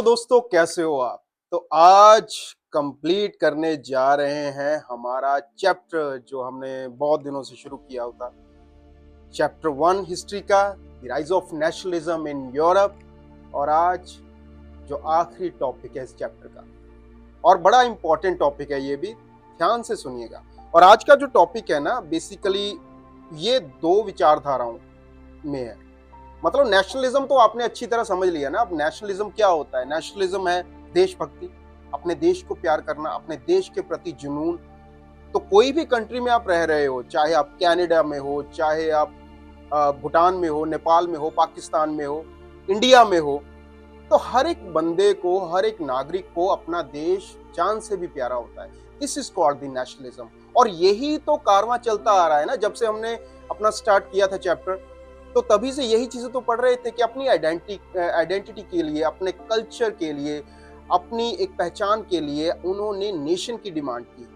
तो दोस्तों कैसे हो आप? तो आज कंप्लीट करने जा रहे हैं हमारा चैप्टर जो हमने बहुत दिनों से शुरू किया होता। चैप्टर 1 हिस्ट्री का the rise of nationalism in Europe. और आज जो आखिरी टॉपिक है इस चैप्टर का, और बड़ा इंपॉर्टेंट टॉपिक है ये भी, ध्यान से सुनिएगा। और आज का जो टॉपिक है ना, बेसिकली ये दो विचारधाराओं में है। मतलब नेशनलिज्म तो आपने अच्छी तरह समझ लिया ना। अब नेशनलिज्म क्या होता है? नेशनलिज्म है देशभक्ति, अपने देश को प्यार करना, अपने देश के प्रति जुनून। तो कोई भी कंट्री में आप रह रहे हो, चाहे आप कनाडा में हो, चाहे आप भूटान में हो, नेपाल में हो, पाकिस्तान में हो, इंडिया में हो, तो हर एक बंदे को, हर एक नागरिक को अपना देश जान से भी प्यारा होता है। This is called the nationalism. और यही तो कारवां चलता आ रहा है ना, जब से हमने अपना स्टार्ट किया था चैप्टर। तो तभी से यही चीजें तो पढ़ रहे थे कि अपनी आइडेंटिटी के लिए, अपने कल्चर के लिए, अपनी एक पहचान के लिए उन्होंने नेशन की डिमांड की।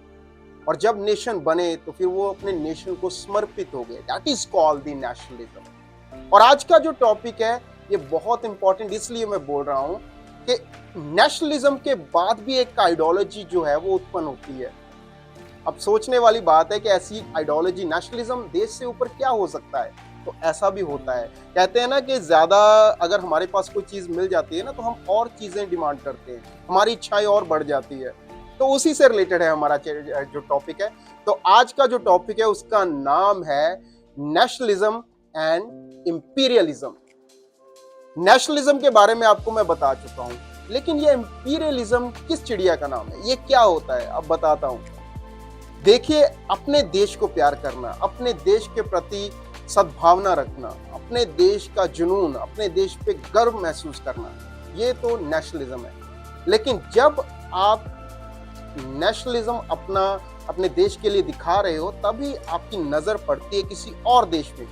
और जब नेशन बने तो फिर वो अपने नेशन को समर्पित हो गए। That is called the nationalism. और आज का जो टॉपिक है ये बहुत इंपॉर्टेंट इसलिए मैं बोल रहा हूं कि नेशनलिज्म के बाद भी एक आइडियोलॉजी जो है वो उत्पन्न होती है। अब सोचने वाली बात है कि ऐसी आइडियोलॉजी, नेशनलिज्म देश से ऊपर क्या हो सकता है? तो ऐसा भी होता है। कहते हैं ना कि ज्यादा अगर हमारे पास कोई चीज मिल जाती है ना, तो हम और चीजें डिमांड करते हैं, हमारी इच्छाएं और बढ़ जाती है। तो उसी से रिलेटेड है हमारा जो टॉपिक है। तो आज का जो टॉपिक है उसका नाम है नेशनलिज्म एंड इंपीरियलिज्म। नेशनलिज्म के बारे में आपको मैं बता चुका हूं, लेकिन ये इंपीरियलिज्म किस चिड़िया का नाम है? ये क्या होता है अब बताता हूं। देखिए, अपने देश को प्यार करना, अपने देश के प्रति सद्भावना रखना, अपने देश का जुनून, अपने देश पे गर्व महसूस करना, ये तो नेशनलिज्म है। लेकिन जब आप नेशनलिज्म अपने देश के लिए दिखा रहे हो, तभी आपकी नजर पड़ती है किसी और देश में,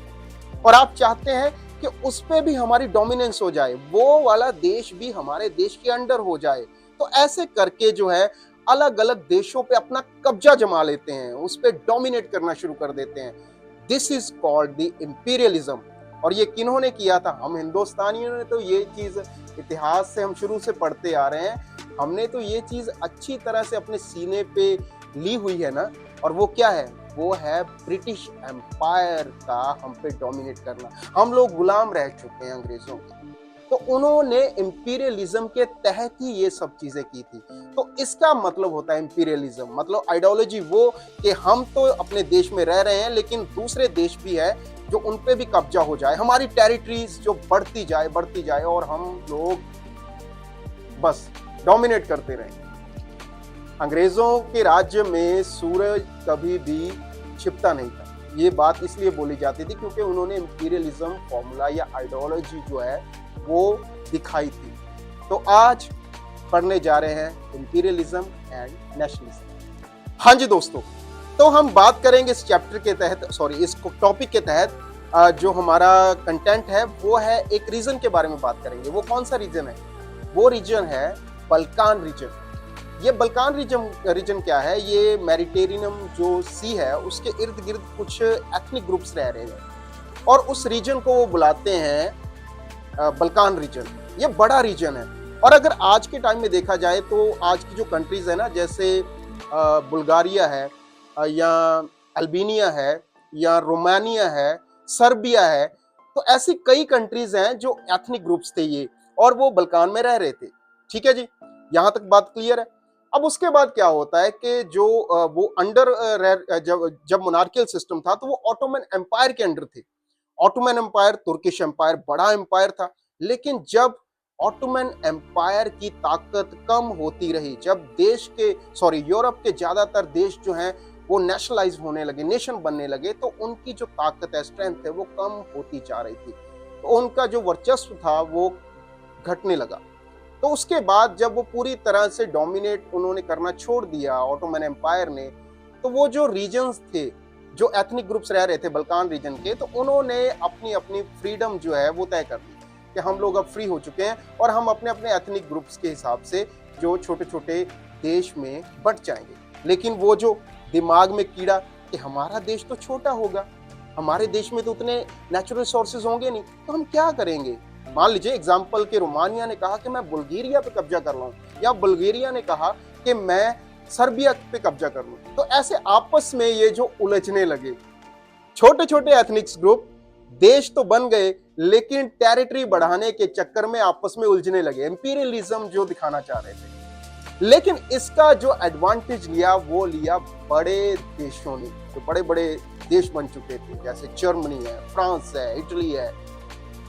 और आप चाहते हैं कि उस पे भी हमारी डोमिनेंस हो जाए, वो वाला देश भी हमारे देश के अंडर हो जाए। तो ऐसे करके जो है अलग अलग देशों पे अपना कब्जा जमा लेते हैं, उस पे डोमिनेट करना शुरू कर देते हैं। This is called the imperialism. और ये किन्होंने किया था? हम हिंदुस्तानियों ने तो ये चीज इतिहास से हम शुरू से पढ़ते आ रहे हैं। हमने तो ये चीज अच्छी तरह से अपने सीने पे ली हुई है ना। और वो क्या है? वो है ब्रिटिश एम्पायर का हम पे डोमिनेट करना। हम लोग गुलाम रह चुके हैं अंग्रेजों के। तो उन्होंने इंपीरियलिज्म के तहत ही ये सब चीजें की थी। तो इसका मतलब होता है इंपीरियलिज्म, मतलब आइडियोलॉजी वो कि हम तो अपने देश में रह रहे हैं, लेकिन दूसरे देश भी है जो उन पे भी कब्जा हो जाए, हमारी टेरिटरीज जो बढ़ती जाए और हम लोग बस डोमिनेट करते रहें। अंग्रेजों के राज्य में सूरज कभी भी छिपता नहीं था। ये बात इसलिए बोली जाती थी क्योंकि उन्होंने इंपीरियलिज्म फॉर्मूला या आइडियोलॉजी जो है वो दिखाई थी। तो आज पढ़ने जा रहे हैं इंपीरियलिज्म एंड नेशनलिज्म। हाँ जी दोस्तों, तो हम बात करेंगे इस चैप्टर के तहत, इस टॉपिक के तहत जो हमारा कंटेंट है वो है एक रीजन के बारे में बात करेंगे। वो कौन सा रीजन है? वो रीजन है बल्कान रीजन। ये बल्कान रीजन क्या है? ये मेडिटेरियन जो सी है उसके इर्द गिर्द कुछ एथनिक ग्रुप्स रह रहे हैं, और उस रीजन को वो बुलाते हैं बल्कान रीजन। ये बड़ा रीजन है। और अगर आज के टाइम में देखा जाए तो आज की जो कंट्रीज है ना, जैसे बुल्गारिया है, या अल्बानिया है, या रोमानिया है, सर्बिया है, तो ऐसी कई कंट्रीज हैं जो एथनिक ग्रुप्स थे ये, और वो बल्कान में रह रहे थे। ठीक है जी, यहां तक बात क्लियर है। अब उसके बाद क्या होता है कि जो वो अंडर जब मोनार्कियल सिस्टम था तो वो ऑटोमन एम्पायर के अंडर थे। ऑटोमन एम्पायर, तुर्किश एम्पायर बड़ा एम्पायर था। लेकिन जब ऑटोमन एम्पायर की ताकत कम होती रही, जब यूरोप के ज्यादातर देश जो हैं वो नेशनलाइज होने लगे, नेशन बनने लगे, तो उनकी जो ताकत है, स्ट्रेंथ है, वो कम होती जा रही थी। तो उनका जो वर्चस्व था वो घटने लगा। तो उसके बाद जब वो पूरी तरह से डोमिनेट उन्होंने करना छोड़ दिया ऑटोमन एम्पायर ने, तो वो जो रीजन्स थे, जो एथनिक ग्रुप्स रह रहे थे बल्कान रीजन के, तो उन्होंने अपनी अपनी फ्रीडम जो है वो तय कर दी कि हम लोग अब फ्री हो चुके हैं और हम अपने अपने एथनिक ग्रुप्स के हिसाब से जो छोटे छोटे देश में बंट जाएंगे। लेकिन वो जो दिमाग में कीड़ा कि हमारा देश तो छोटा होगा, हमारे देश में तो उतने नेचुरल रिसोर्सेज होंगे नहीं, तो हम क्या करेंगे? मान लीजिए एग्जाम्पल के रोमानिया ने कहा कि मैं बुल्गारिया पे कब्जा कर लूं, या बुल्गारिया ने कहा कि मैं सर्बिया पे कब्जा कर लूं। तो ऐसे आपस में ये जो उलझने लगे, छोटे छोटे एथनिक्स ग्रुप देश तो बन गए, लेकिन टेरिटरी बढ़ाने के चक्कर में आपस में उलझने लगे, इंपीरियलिज्म जो दिखाना चाह रहे थे। लेकिन इसका जो एडवांटेज लिया वो लिया बड़े देशों ने, जो बड़े बड़े देश बन चुके थे, जैसे जर्मनी है, फ्रांस है, इटली है।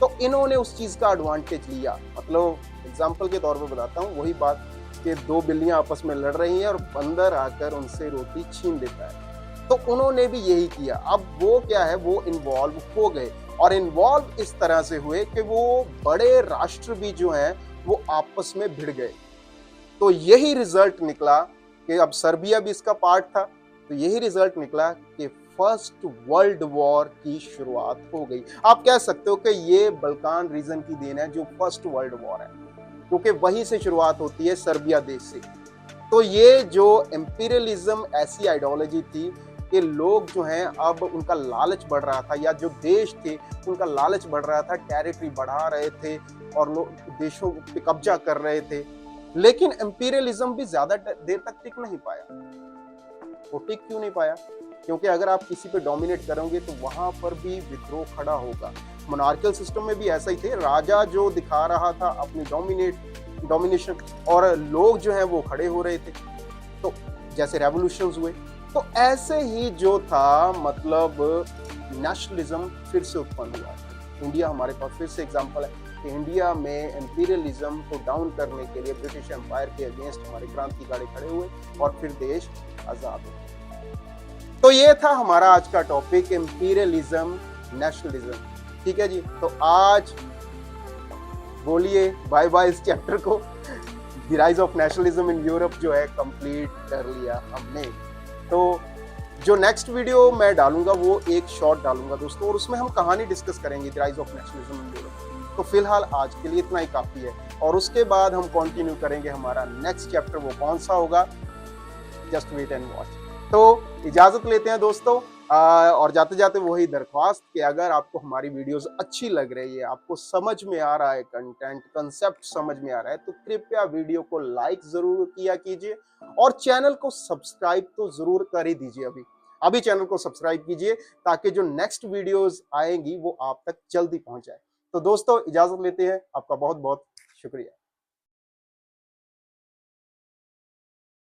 तो इन्होंने उस चीज का एडवांटेज लिया। मतलब एग्जाम्पल के तौर पर बताता हूँ, वही बात कि दो बिल्लियां आपस में लड़ रही हैं और बंदर आकर उनसे रोटी छीन लेता है। तो उन्होंने भी यही किया। अब वो क्या है, वो इन्वॉल्व हो गए, और इन्वॉल्व इस तरह से हुए कि वो बड़े राष्ट्र भी जो हैं वो आपस में भिड़ गए। तो यही रिजल्ट निकला कि अब सर्बिया भी इसका पार्ट था। तो यही रिजल्ट निकला कि फर्स्ट वर्ल्ड वॉर की शुरुआत हो गई। आप कह सकते हो कि ये बल्कान रीजन की देन है, जो फर्स्ट वर्ल्ड वॉर है, क्योंकि वहीं से शुरुआत होती है, सर्बिया देश से। तो ये जो इंपीरियलिज्म ऐसी आइडियोलॉजी थी कि लोग जो हैं अब उनका लालच बढ़ रहा था, या जो देश थे उनका लालच बढ़ रहा था, टेरिटरी बढ़ा रहे थे और लोग देशों पे कब्जा कर रहे थे। लेकिन इंपीरियलिज्म भी ज्यादा देर तक टिक नहीं पाया। वो टिक क्यों नहीं पाया? क्योंकि अगर आप किसी पे डोमिनेट करोगे तो वहां पर भी विद्रोह खड़ा होगा। मोनार्कियल सिस्टम में भी ऐसा ही थे, राजा जो दिखा रहा था अपनी डोमिनेशन, और लोग जो हैं वो खड़े हो रहे थे। तो जैसे रेवोल्यूशंस हुए, तो ऐसे ही जो था, मतलब नेशनलिज्म फिर से उत्पन्न हुआ। इंडिया हमारे पास फिर से एग्जांपल है कि इंडिया में इंपीरियलिज्म को डाउन करने के लिए ब्रिटिश एम्पायर के अगेंस्ट हमारे क्रांतिकारी खड़े हुए और फिर देश आजाद हो। तो ये था हमारा आज का टॉपिक, इंपीरियलिज्म, नेशनलिज्म। ठीक है जी, तो आज बोलिए बाय बाय इस चैप्टर को। The rise of nationalism in Europe जो है कंप्लीट कर लिया हमने। तो जो नेक्स्ट वीडियो मैं डालूंगा वो एक शॉर्ट डालूंगा दोस्तों, और उसमें हम कहानी डिस्कस करेंगे, the rise of nationalism in Europe. तो फिलहाल आज के लिए इतना ही काफी है, और उसके बाद हम कंटिन्यू करेंगे। हमारा नेक्स्ट चैप्टर वो कौन सा होगा, जस्ट वेट एंड वॉच। तो इजाजत लेते हैं दोस्तों, और जाते जाते वही दरख्वास्त कि अगर आपको हमारी वीडियोस अच्छी लग रही है, आपको समझ में आ रहा है, कंटेंट कंसेप्ट समझ में आ रहा है, तो कृपया वीडियो को लाइक जरूर किया कीजिए, और चैनल को सब्सक्राइब तो जरूर कर ही दीजिए। अभी चैनल को सब्सक्राइब कीजिए, ताकि जो नेक्स्ट वीडियोस आएंगी वो आप तक जल्दी पहुंच जाए। तो दोस्तों इजाजत लेते हैं, आपका बहुत बहुत शुक्रिया।